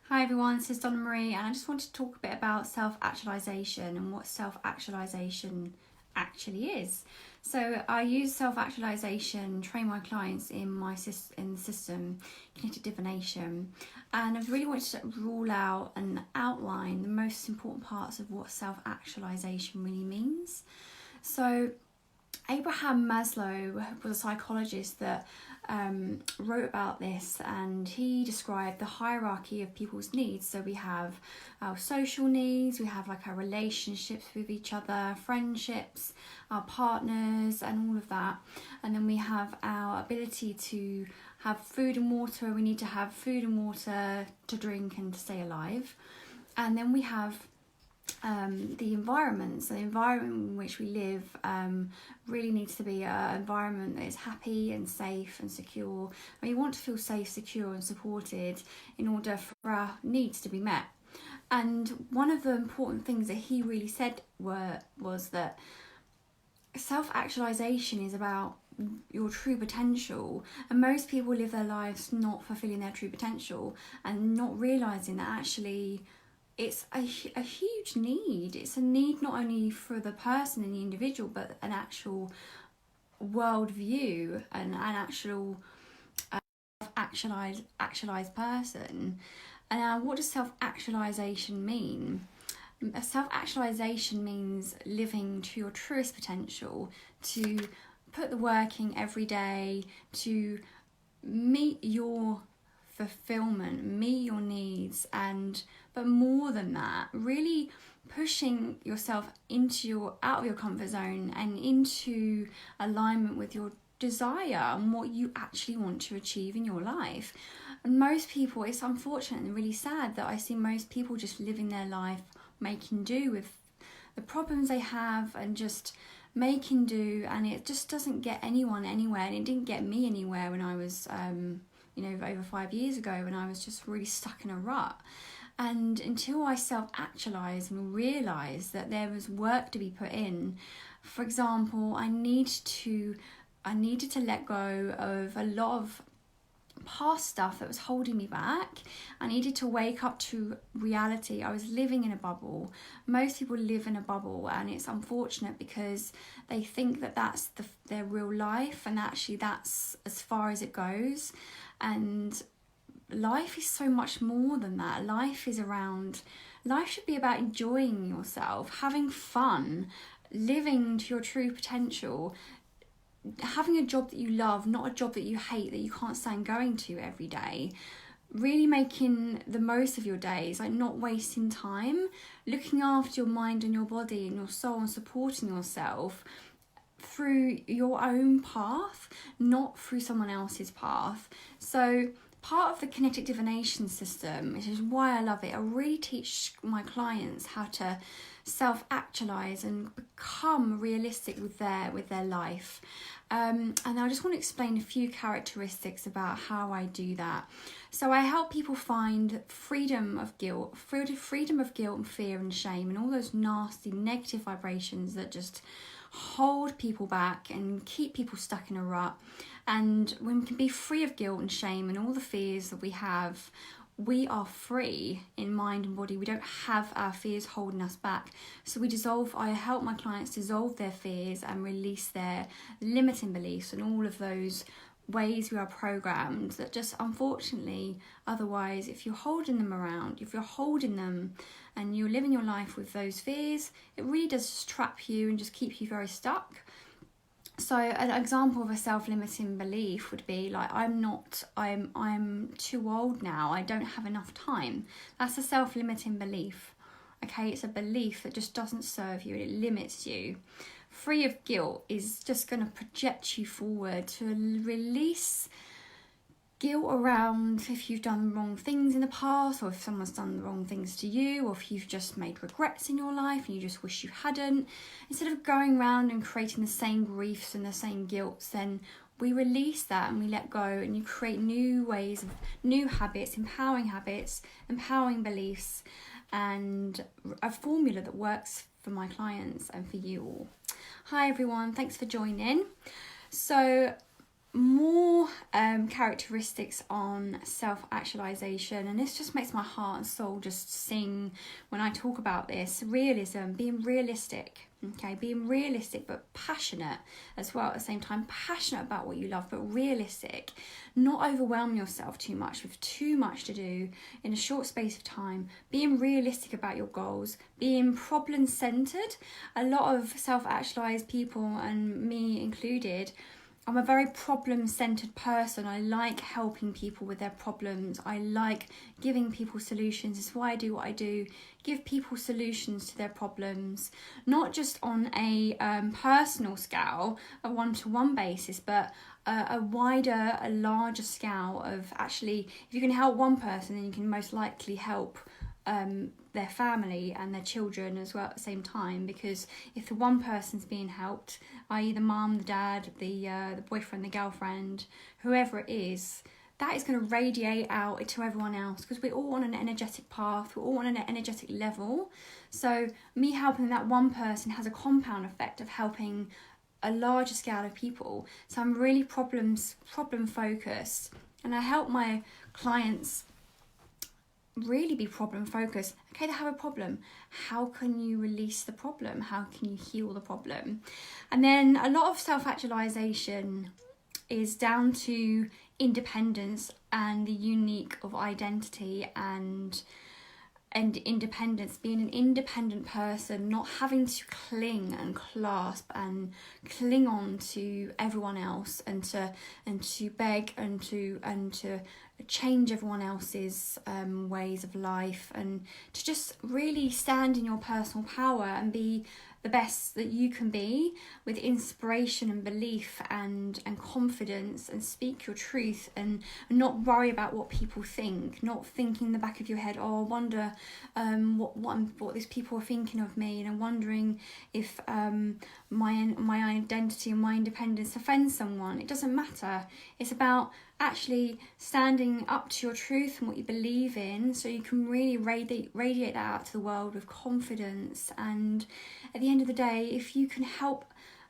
Hi everyone, this is Donna Marie, and I just wanted to talk a bit about self-actualization and what self-actualization actually is. So I use self-actualization, train my clients in the system, kinetic divination, and I really wanted to rule out and outline the most important parts of what self-actualization really means. So Abraham Maslow was a psychologist that wrote about this, and he described the hierarchy of people's needs. So we have our social needs, we have like our relationships with each other, friendships, our partners, and all of that. And then we have our ability to have food and water. We need to have food and water to drink and to stay alive. And then we have the environment. So the environment in which we live really needs to be an environment that is happy and safe and secure. And we want to feel safe, secure and supported in order for our needs to be met. And one of the important things that he really said was that self-actualization is about your true potential, and most people live their lives not fulfilling their true potential and not realizing that actually it's a huge need. It's a need not only for the person and the individual, but an actual worldview and an actual actualized person. And now, what does self-actualization mean? Self-actualization means living to your truest potential, to put the work in every day, to meet your fulfillment, meet your needs, but more than that, really pushing yourself out of your comfort zone and into alignment with your desire and what you actually want to achieve in your life. And most people, it's unfortunate and really sad that I see most people just living their life making do with the problems they have and just making do, and it just doesn't get anyone anywhere, and it didn't get me anywhere when I was over 5 years ago, when I was just really stuck in a rut. And until I self-actualized and realized that there was work to be put in, for example, I needed to let go of a lot of past stuff that was holding me back. I needed to wake up to reality. I was living in a bubble. Most people live in a bubble, and it's unfortunate because they think that that's their real life, and actually that's as far as it goes. And life is so much more than that. Life should be about enjoying yourself, having fun, living to your true potential, having a job that you love, not a job that you hate, that you can't stand going to every day. Really making the most of your days, like not wasting time, looking after your mind and your body and your soul, and supporting yourself through your own path, not through someone else's path. So part of the kinetic divination system, which is why I love it, I really teach my clients how to self-actualize and become realistic with their life. And I just want to explain a few characteristics about how I do that. So I help people find freedom of guilt and fear and shame and all those nasty negative vibrations that just hold people back and keep people stuck in a rut. And when we can be free of guilt and shame and all the fears that we have, we are free in mind and body. We don't have our fears holding us back. So I help my clients dissolve their fears and release their limiting beliefs and all of those ways we are programmed that just unfortunately, otherwise, if you're holding them and you're living your life with those fears, it really does just trap you and just keep you very stuck. So an example of a self-limiting belief would be like, I'm too old now, I don't have enough time. That's a self-limiting belief. Okay, it's a belief that just doesn't serve you, it limits you. Free of guilt is just going to project you forward to release guilt around if you've done wrong things in the past, or if someone's done the wrong things to you, or if you've just made regrets in your life and you just wish you hadn't. Instead of going around and creating the same griefs and the same guilts, then we release that and we let go, and you create new ways of new habits, empowering beliefs, and a formula that works for my clients and for you all. Hi everyone, thanks for joining. So more characteristics on self-actualization, and this just makes my heart and soul just sing when I talk about this. Realism, being realistic, okay, being realistic but passionate as well at the same time. Passionate about what you love but realistic. Not overwhelm yourself too much with too much to do in a short space of time. Being realistic about your goals, being problem-centered. A lot of self-actualized people, and me included, I'm a very problem-centered person. I like helping people with their problems. I like giving people solutions. It's why I do what I do. Give people solutions to their problems, not just on a personal scale, a one-to-one basis, but a wider, a larger scale of actually, if you can help one person, then you can most likely help their family and their children as well at the same time. Because if the one person's being helped, i.e. the mum, the dad, the boyfriend, the girlfriend, whoever it is, that is going to radiate out to everyone else, because we're all on an energetic path, we're all on an energetic level. So me helping that one person has a compound effect of helping a larger scale of people. So I'm really problem focused, and I help my clients really be problem focused. Okay, they have a problem. How can you release the problem? How can you heal the problem? And then a lot of self-actualization is down to independence and the unique of identity and independence, being an independent person, not having to cling and clasp and cling on to everyone else and to beg and to change everyone else's ways of life, and to just really stand in your personal power and be the best that you can be with inspiration and belief and confidence, and speak your truth and not worry about what people think, not think in the back of your head, oh, I wonder what these people are thinking of me, and I'm wondering if my identity and my independence offends someone. It doesn't matter. It's about actually standing up to your truth and what you believe in, so you can really radiate that out to the world with confidence. And at the end of the day, if you can help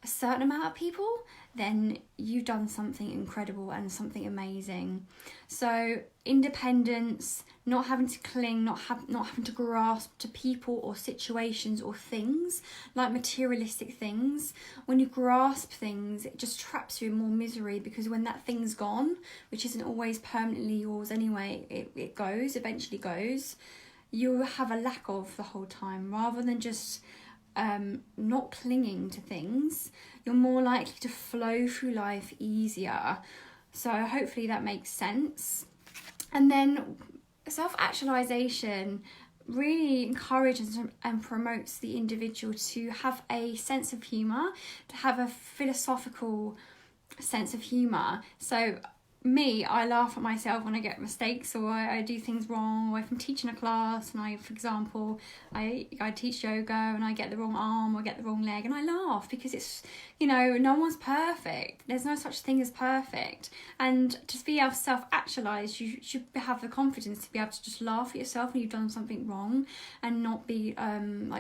a certain amount of people, then you've done something incredible and something amazing. So independence, not having to cling, not having to grasp to people or situations or things, like materialistic things. When you grasp things, it just traps you in more misery, because when that thing's gone, which isn't always permanently yours anyway, it eventually goes, you have a lack of the whole time. Rather than just not clinging to things, you're more likely to flow through life easier. So hopefully that makes sense. And then self-actualization really encourages and promotes the individual to have a sense of humour, to have a philosophical sense of humour. So I laugh at myself when I get mistakes, or I do things wrong, or if I'm teaching a class and for example, I teach yoga and I get the wrong arm or get the wrong leg, and I laugh because it's, no one's perfect. There's no such thing as perfect. And to be able to self-actualize, you should have the confidence to be able to just laugh at yourself when you've done something wrong, and not be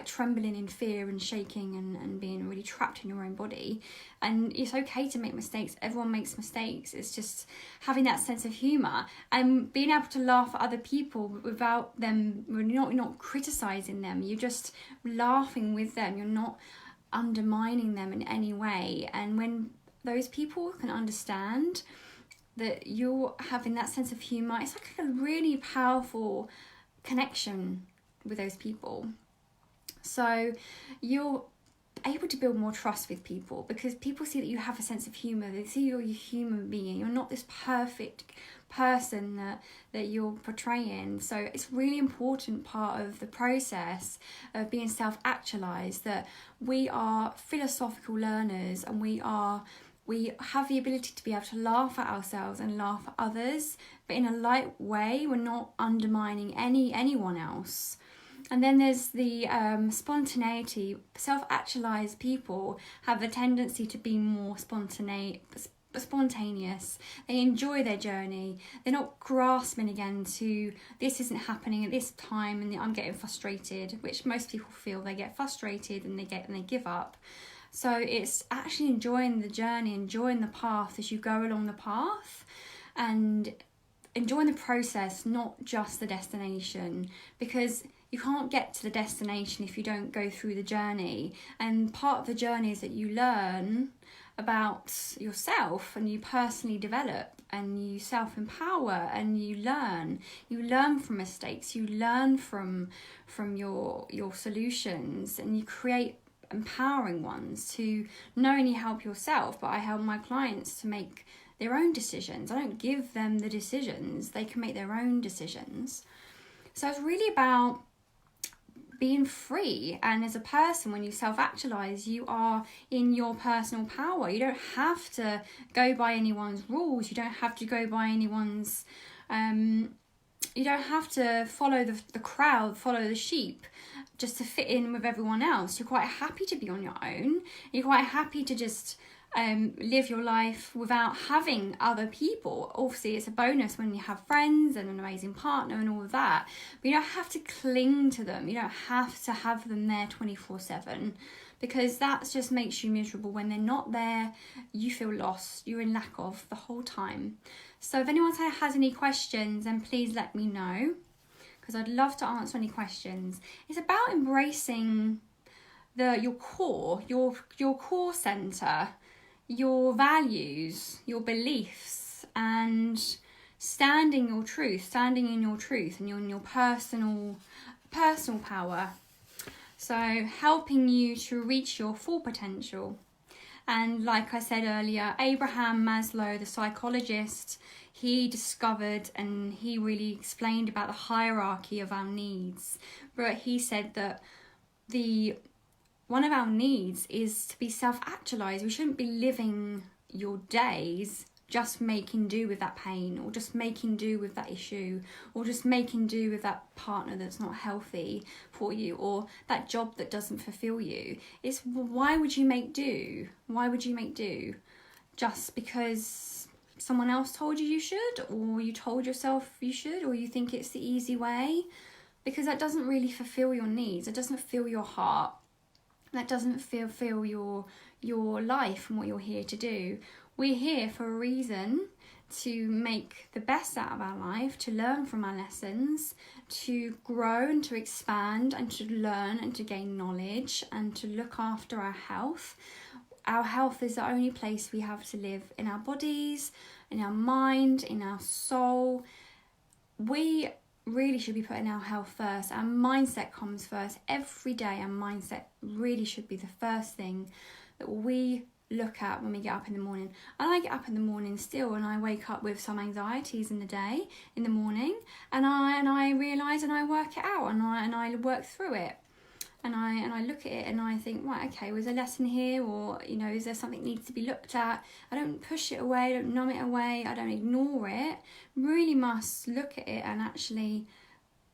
trembling in fear and shaking and being really trapped in your own body. And it's okay to make mistakes. Everyone makes mistakes. It's just having that sense of humour and being able to laugh at other people without them, you're not criticising them, you're just laughing with them, you're not undermining them in any way. And when those people can understand that you're having that sense of humour, it's like a really powerful connection with those people. So you're able to build more trust with people, because people see that you have a sense of humour. They see you're a human being. You're not this perfect person that you're portraying. So it's really important part of the process of being self-actualized, that we are philosophical learners, and we have the ability to be able to laugh at ourselves and laugh at others, but in a light way. We're not undermining anyone else. And then there's the spontaneity. Self-actualized people have a tendency to be more spontaneous. They enjoy their journey. They're not grasping again to, this isn't happening at this time and I'm getting frustrated, which most people feel. They get frustrated and they give up. So it's actually enjoying the journey, enjoying the path as you go along the path, and enjoying the process, not just the destination, because you can't get to the destination if you don't go through the journey. And part of the journey is that you learn about yourself, and you personally develop, and you self-empower, and you learn from mistakes, you learn from your solutions, and you create empowering ones to not only help yourself, but I help my clients to make their own decisions. I don't give them the decisions, they can make their own decisions. So it's really about being free. And as a person, when you self-actualize, you are in your personal power. You don't have to go by anyone's rules. You don't have to go by anyone's you don't have to follow the crowd, follow the sheep, just to fit in with everyone else. You're quite happy to be on your own. You're quite happy to just live your life without having other people. Obviously, it's a bonus when you have friends and an amazing partner and all of that, but you don't have to cling to them. You don't have to have them there 24/7, because that just makes you miserable. When they're not there, you feel lost. You're in lack of the whole time. So if anyone has any questions, then please let me know, because I'd love to answer any questions. It's about embracing your core center, your values, your beliefs, and standing in your truth, and you're in your personal power. So helping you to reach your full potential. And like I said earlier, Abraham Maslow, the psychologist, he discovered and he really explained about the hierarchy of our needs. But he said that one of our needs is to be self-actualized. We shouldn't be living your days just making do with that pain, or just making do with that issue, or just making do with that partner that's not healthy for you, or that job that doesn't fulfill you. It's why would you make do? Why would you make do? Just because someone else told you should, or you told yourself you should, or you think it's the easy way? Because that doesn't really fulfill your needs. It doesn't fill your heart. That doesn't fill your life and what you're here to do. We're here for a reason, to make the best out of our life, to learn from our lessons, to grow and to expand and to learn and to gain knowledge and to look after our health. Our health is the only place we have to live, in our bodies, in our mind, in our soul. We really should be putting our health first. Our mindset comes first. Every day our mindset really should be the first thing that we look at when we get up in the morning. And I get up in the morning still, and I wake up with some anxieties in the day, in the morning, and I realise and I work it out, and I work through it, and I look at it and I think, right, okay, was there a lesson here, or is there something that needs to be looked at? I don't push it away, I don't numb it away, I don't ignore it. Really must look at it and actually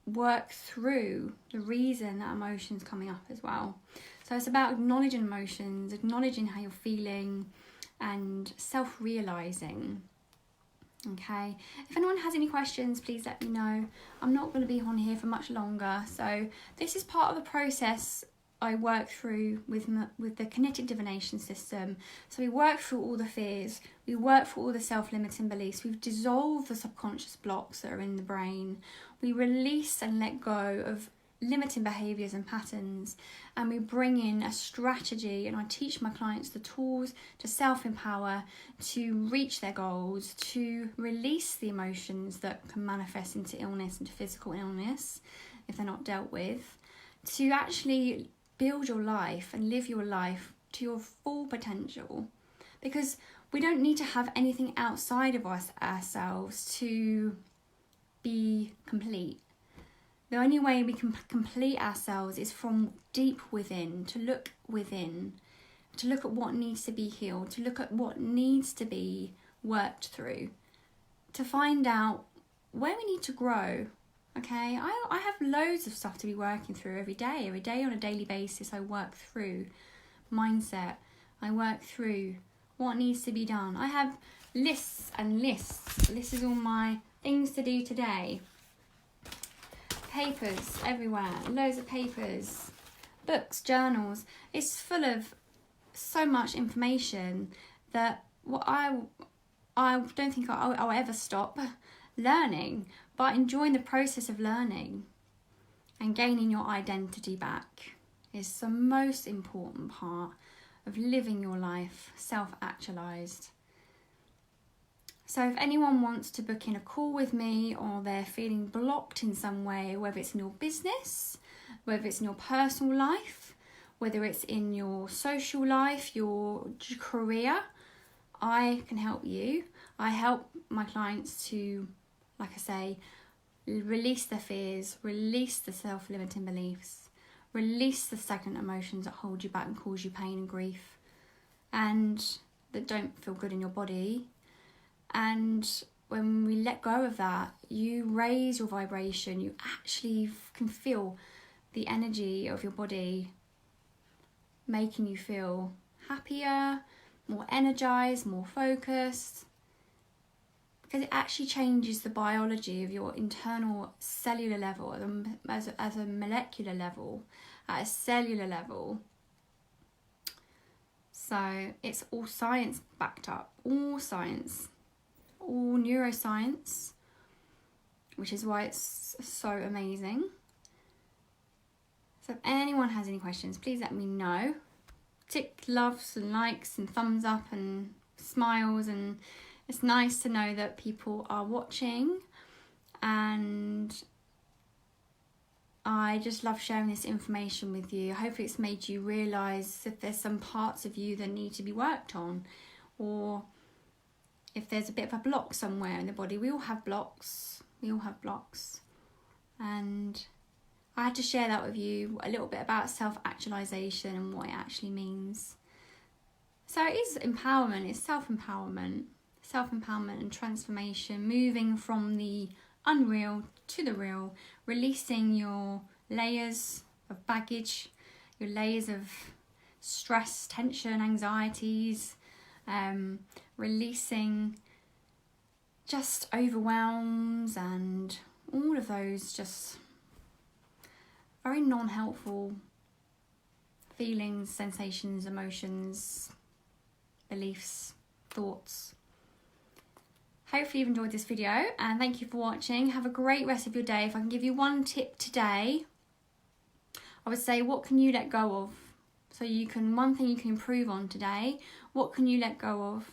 work through the reason that emotion's coming up as well. So it's about acknowledging emotions, acknowledging how you're feeling, and self-realising. Okay, if anyone has any questions, please let me know. I'm not going to be on here for much longer. So this is part of the process I work through with the kinetic divination system. So we work through all the fears, we work through all the self-limiting beliefs, we've dissolved the subconscious blocks that are in the brain, we release and let go of limiting behaviours and patterns, and we bring in a strategy, and I teach my clients the tools to self-empower, to reach their goals, to release the emotions that can manifest into illness, into physical illness if they're not dealt with, to actually build your life and live your life to your full potential. Because we don't need to have anything outside of ourselves to be complete. The only way we can complete ourselves is from deep within, to look at what needs to be healed, to look at what needs to be worked through, to find out where we need to grow. Okay, I have loads of stuff to be working through every day on a daily basis. I work through mindset, I work through what needs to be done. I have lists and lists. This is all my things to do today. Papers everywhere, loads of papers, books, journals. It's full of so much information that what I don't think I'll ever stop learning, but enjoying the process of learning and gaining your identity back is the most important part of living your life self-actualized. So if anyone wants to book in a call with me, or they're feeling blocked in some way, whether it's in your business, whether it's in your personal life, whether it's in your social life, your career, I can help you. I help my clients to, like I say, release their fears, release the self-limiting beliefs, release the stagnant emotions that hold you back and cause you pain and grief, and that don't feel good in your body. And when we let go of that, you raise your vibration. You actually can feel the energy of your body making you feel happier, more energized, more focused, because it actually changes the biology of your internal cellular level, as a molecular level, at a cellular level. So it's all science backed up, all science, all neuroscience, which is why it's so amazing. So if anyone has any questions, please let me know. Tick loves and likes and thumbs up and smiles, and it's nice to know that people are watching, and I just love sharing this information with you. Hopefully it's made you realise if there's some parts of you that need to be worked on, or if there's a bit of a block somewhere in the body. We all have blocks. And I had to share that with you, a little bit about self-actualization and what it actually means. So it is empowerment, it's self-empowerment and transformation, moving from the unreal to the real, releasing your layers of baggage, your layers of stress, tension, anxieties, releasing just overwhelms and all of those just very non-helpful feelings, sensations, emotions, beliefs, thoughts. Hopefully you've enjoyed this video, and thank you for watching. Have a great rest of your day. If I can give you one tip today, I would say, what can you let go of? So one thing you can improve on today, what can you let go of?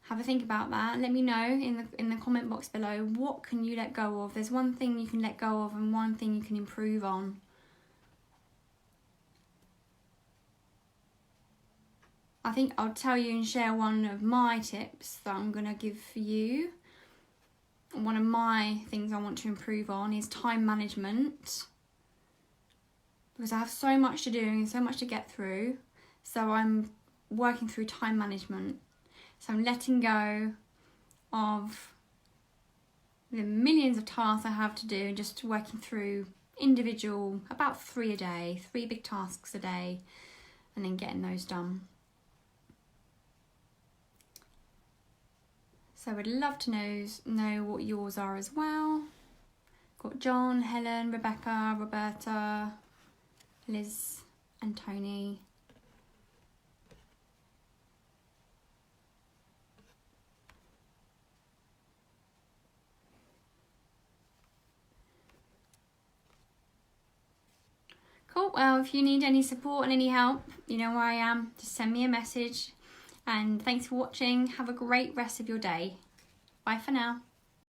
Have a think about that. Let me know in the comment box below, what can you let go of? There's one thing you can let go of and one thing you can improve on. I think I'll tell you and share one of my tips that I'm going to give for you. One of my things I want to improve on is time management, because I have so much to do and so much to get through. So I'm working through time management. So I'm letting go of the millions of tasks I have to do, and just working through individual, about 3 big tasks a day, and then getting those done. So I would love to know what yours are as well. Got John, Helen, Rebecca, Roberta, Liz and Tony. Cool. Well, if you need any support and any help, you know where I am. Just send me a message. And thanks for watching. Have a great rest of your day. Bye for now.